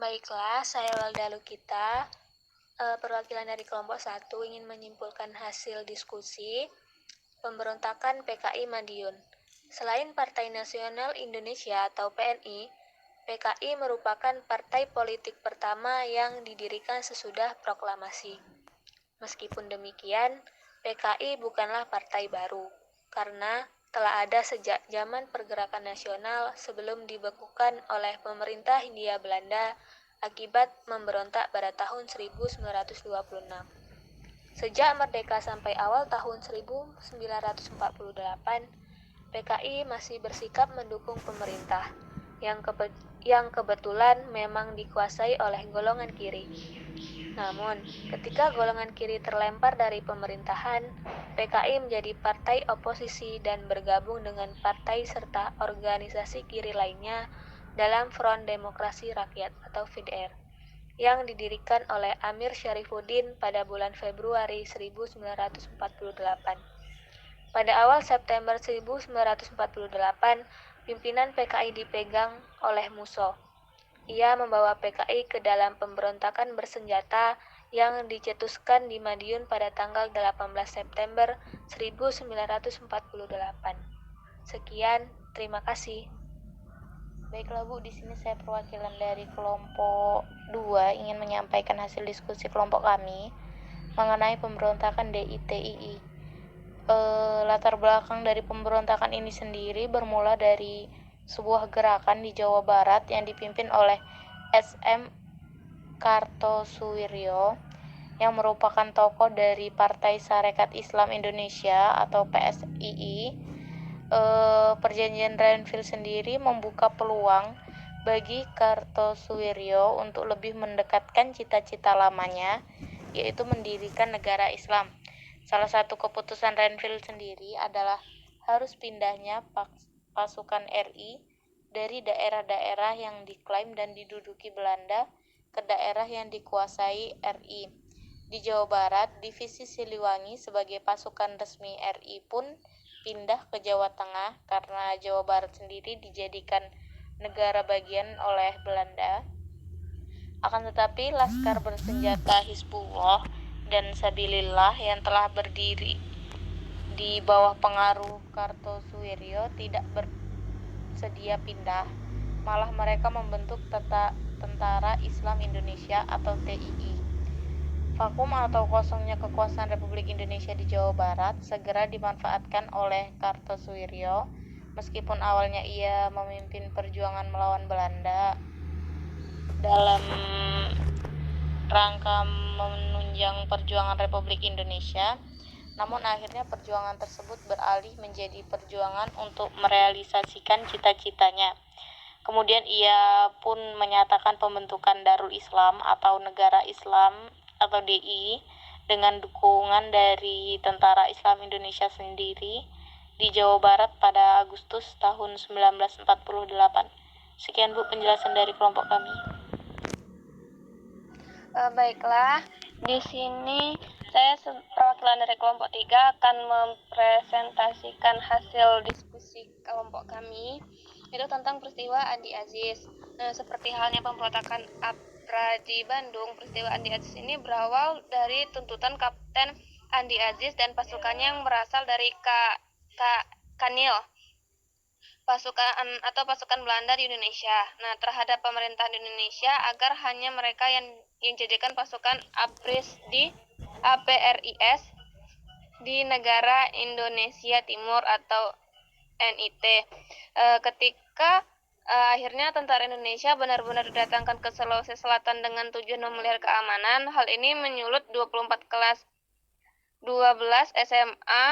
Baiklah, saya Walda Lukita, perwakilan dari kelompok 1 ingin menyimpulkan hasil diskusi pemberontakan PKI Madiun. Selain Partai Nasional Indonesia atau PNI, PKI merupakan partai politik pertama yang didirikan sesudah proklamasi. Meskipun demikian, PKI bukanlah partai baru, karena telah ada sejak zaman pergerakan nasional sebelum dibekukan oleh pemerintah Hindia Belanda akibat memberontak pada tahun 1926. Sejak merdeka sampai awal tahun 1948, PKI masih bersikap mendukung pemerintah, yang kebetulan memang dikuasai oleh golongan kiri. Namun, ketika golongan kiri terlempar dari pemerintahan, PKI menjadi partai oposisi dan bergabung dengan partai serta organisasi kiri lainnya dalam Front Demokrasi Rakyat atau FIDR yang didirikan oleh Amir Syarifuddin pada bulan Februari 1948. Pada awal September 1948, pimpinan PKI dipegang oleh Musso. Ia membawa PKI ke dalam pemberontakan bersenjata yang dicetuskan di Madiun pada tanggal 18 September 1948. Sekian, terima kasih. Baiklah Bu, di sini saya perwakilan dari kelompok 2 ingin menyampaikan hasil diskusi kelompok kami mengenai pemberontakan DITII. Latar belakang dari pemberontakan ini sendiri bermula dari sebuah gerakan di Jawa Barat yang dipimpin oleh SM Kartosuwiryo yang merupakan tokoh dari Partai Sarekat Islam Indonesia atau PSII. Perjanjian Renville sendiri membuka peluang bagi Kartosuwiryo untuk lebih mendekatkan cita-cita lamanya, yaitu mendirikan negara Islam. Salah satu keputusan Renville sendiri adalah harus pindahnya pasukan RI dari daerah-daerah yang diklaim dan diduduki Belanda ke daerah yang dikuasai RI. Di Jawa Barat, divisi Siliwangi sebagai pasukan resmi RI pun pindah ke Jawa Tengah karena Jawa Barat sendiri dijadikan negara bagian oleh Belanda. Akan tetapi laskar bersenjata Hizbullah dan Sabilillah yang telah berdiri di bawah pengaruh Kartosuwiryo tidak bersedia pindah, malah mereka membentuk Tentara Islam Indonesia atau TII. Vakum atau kosongnya kekuasaan Republik Indonesia di Jawa Barat segera dimanfaatkan oleh Kartosuwiryo. Meskipun awalnya ia memimpin perjuangan melawan Belanda dalam rangka menunjang perjuangan Republik Indonesia, namun akhirnya perjuangan tersebut beralih menjadi perjuangan untuk merealisasikan cita-citanya. Kemudian ia pun menyatakan pembentukan Darul Islam atau Negara Islam atau DI dengan dukungan dari Tentara Islam Indonesia sendiri di Jawa Barat pada Agustus tahun 1948. Sekian Bu penjelasan dari kelompok kami. Baiklah, di sini saya perwakilan dari kelompok 3 akan mempresentasikan hasil diskusi kelompok kami, yaitu tentang peristiwa Andi Aziz. Seperti halnya pemberontakan ABRA di Bandung, peristiwa Andi Aziz ini berawal dari tuntutan Kapten Andi Aziz dan pasukannya yang berasal dari Kanil, pasukan Belanda di Indonesia. Nah, terhadap pemerintah di Indonesia agar hanya mereka yang dijadikan pasukan ABRIS di negara Indonesia Timur atau NIT. Ketika akhirnya tentara Indonesia benar-benar didatangkan ke Sulawesi Selatan dengan tujuan memelihara keamanan, hal ini menyulut 24 kelas 12 SMA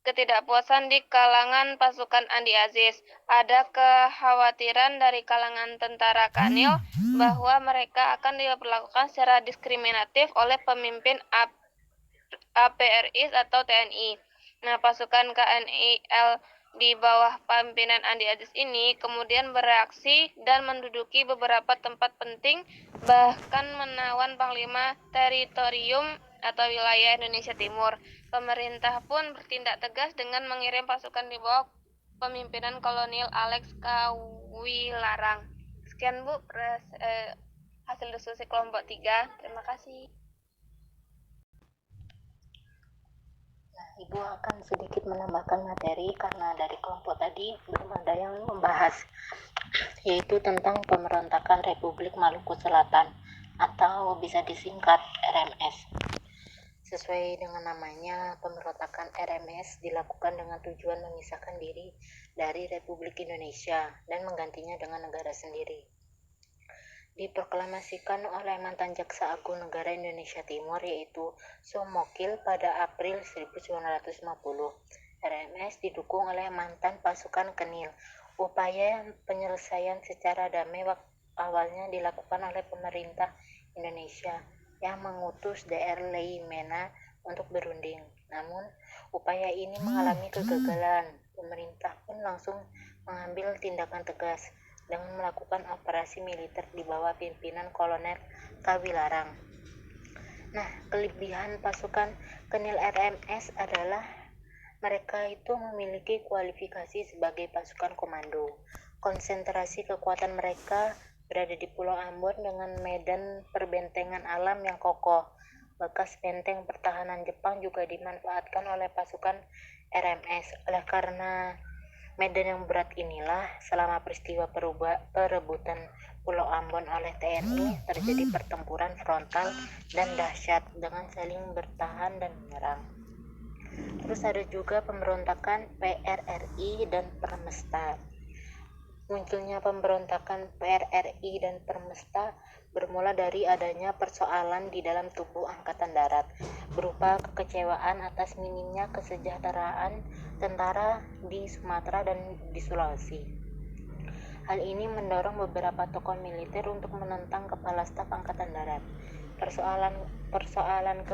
ketidakpuasan di kalangan pasukan Andi Aziz. Ada kekhawatiran dari kalangan tentara Kanil bahwa mereka akan diperlakukan secara diskriminatif oleh pemimpin APRI atau TNI. Nah, pasukan KNIL di bawah pimpinan Andi Aziz ini kemudian bereaksi dan menduduki beberapa tempat penting, bahkan menawan Panglima Teritorium atau wilayah Indonesia Timur. Pemerintah pun bertindak tegas dengan mengirim pasukan di bawah pemimpinan Kolonel Alex Kawilarang. Sekian Bu, hasil diskusi kelompok 3. Terima kasih. Ibu akan sedikit menambahkan materi karena dari kelompok tadi belum ada yang membahas, yaitu tentang pemberontakan Republik Maluku Selatan atau bisa disingkat RMS. Sesuai dengan namanya, pemberontakan RMS dilakukan dengan tujuan memisahkan diri dari Republik Indonesia dan menggantinya dengan negara sendiri. Diproklamasikan oleh mantan Jaksa Agung Negara Indonesia Timur yaitu Sumokil pada April 1950. RMS didukung oleh mantan pasukan Kenil. Upaya penyelesaian secara damai awalnya dilakukan oleh pemerintah Indonesia yang mengutus Dr. Leimena untuk berunding. Namun, upaya ini mengalami kegagalan. Pemerintah pun langsung mengambil tindakan tegas dengan melakukan operasi militer di bawah pimpinan Kolonel Kawilarang. Nah, kelebihan pasukan Kenil RMS adalah mereka itu memiliki kualifikasi sebagai pasukan komando. Konsentrasi kekuatan mereka berada di Pulau Ambon dengan medan perbentengan alam yang kokoh. Bekas benteng pertahanan Jepang juga dimanfaatkan oleh pasukan RMS. Oleh karena medan yang berat inilah, selama peristiwa perebutan Pulau Ambon oleh TNI, terjadi pertempuran frontal dan dahsyat dengan saling bertahan dan menyerang. Terus ada juga pemberontakan PRRI dan Permesta. Munculnya pemberontakan PRRI dan Permesta bermula dari adanya persoalan di dalam tubuh Angkatan Darat, berupa kekecewaan atas minimnya kesejahteraan tentara di Sumatera dan di Sulawesi. Hal ini mendorong beberapa tokoh militer untuk menentang Kepala Staf Angkatan Darat. Persoalan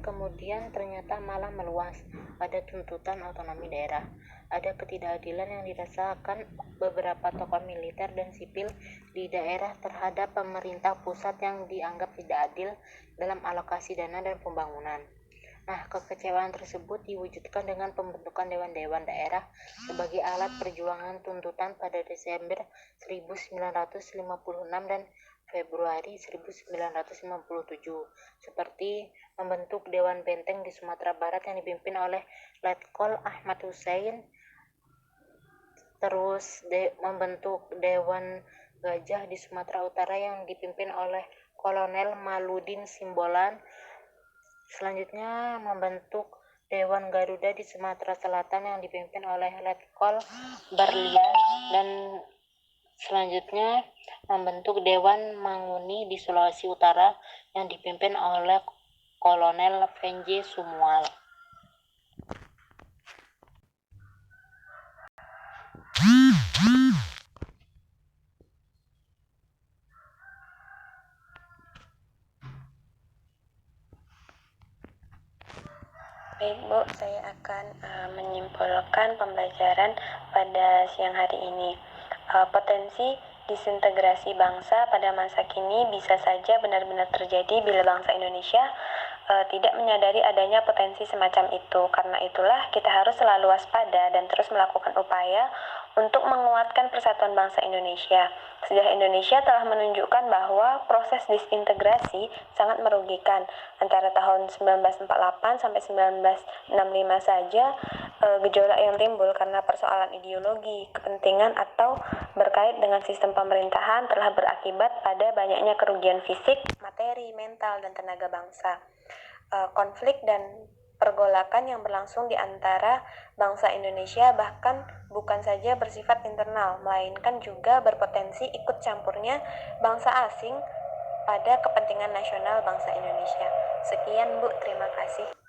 kemudian ternyata malah meluas pada tuntutan otonomi daerah. Ada ketidakadilan yang dirasakan beberapa tokoh militer dan sipil di daerah terhadap pemerintah pusat yang dianggap tidak adil dalam alokasi dana dan pembangunan. Nah, kekecewaan tersebut diwujudkan dengan pembentukan dewan-dewan daerah sebagai alat perjuangan tuntutan pada Desember 1956 dan Februari 1957, seperti membentuk Dewan Benteng di Sumatera Barat yang dipimpin oleh Letkol Ahmad Hussein, terus membentuk Dewan Gajah di Sumatera Utara yang dipimpin oleh Kolonel Maludin Simbolan. Selanjutnya membentuk Dewan Garuda di Sumatera Selatan yang dipimpin oleh Letkol Berlian, dan selanjutnya membentuk Dewan Manguni di Sulawesi Utara yang dipimpin oleh Kolonel Venje Sumual. Baik Bu, saya akan menyimpulkan pembelajaran pada siang hari ini. Potensi disintegrasi bangsa pada masa kini bisa saja benar-benar terjadi bila bangsa Indonesia tidak menyadari adanya potensi semacam itu. Karena itulah kita harus selalu waspada dan terus melakukan upaya untuk menguatkan persatuan bangsa Indonesia. Sejarah Indonesia telah menunjukkan bahwa proses disintegrasi sangat merugikan. Antara tahun 1948 sampai 1965 saja gejolak yang timbul karena persoalan ideologi, kepentingan atau berkait dengan sistem pemerintahan telah berakibat pada banyaknya kerugian fisik, materi, mental, dan tenaga bangsa. Konflik dan pergolakan yang berlangsung di antara bangsa Indonesia bahkan bukan saja bersifat internal, melainkan juga berpotensi ikut campurnya bangsa asing pada kepentingan nasional bangsa Indonesia. Sekian Bu, terima kasih.